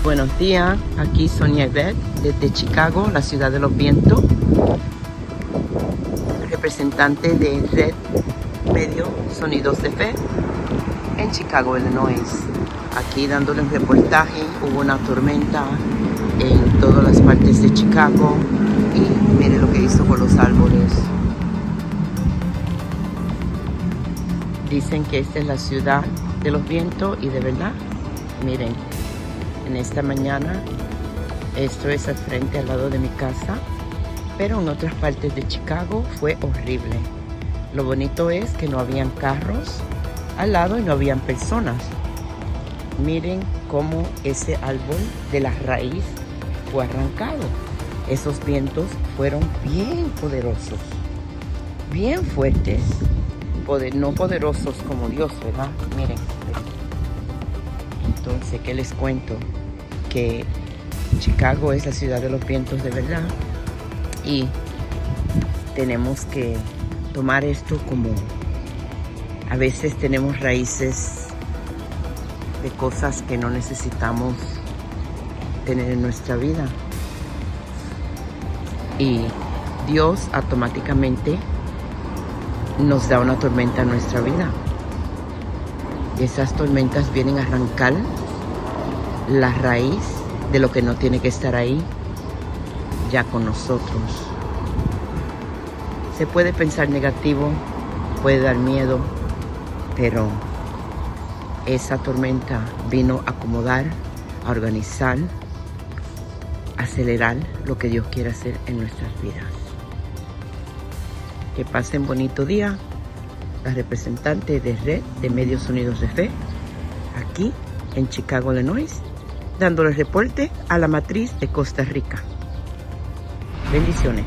Buenos días, aquí Sonia Yvette desde Chicago, la ciudad de los vientos, representante de Red Medio Sonidos de Fe en Chicago, Illinois. Aquí dándole un reportaje. Hubo una tormenta en todas las partes de Chicago y mire lo que hizo con los árboles. Dicen que esta es la ciudad de los vientos y de verdad, miren, en esta mañana esto es al frente, al lado de mi casa, pero en otras partes de Chicago fue horrible. Lo bonito es que no habían carros al lado y no habían personas. Miren cómo ese árbol de la raíz fue arrancado. Esos vientos fueron bien poderosos, bien fuertes. No poderosos como Dios, ¿verdad? Miren. Entonces, ¿qué les cuento? Que Chicago es la ciudad de los vientos de verdad y tenemos que tomar esto como a veces tenemos raíces de cosas que no necesitamos tener en nuestra vida y Dios automáticamente nos da una tormenta en nuestra vida y esas tormentas vienen a arrancar la raíz de lo que no tiene que estar ahí ya con nosotros. Se puede pensar negativo, puede dar miedo, pero esa tormenta vino a acomodar, a organizar, a acelerar lo que Dios quiere hacer en nuestras vidas. Que pasen bonito día. La representante de Red de Medios Sonidos de Fe, aquí en Chicago, Illinois, dándole reporte a la matriz de Costa Rica. Bendiciones.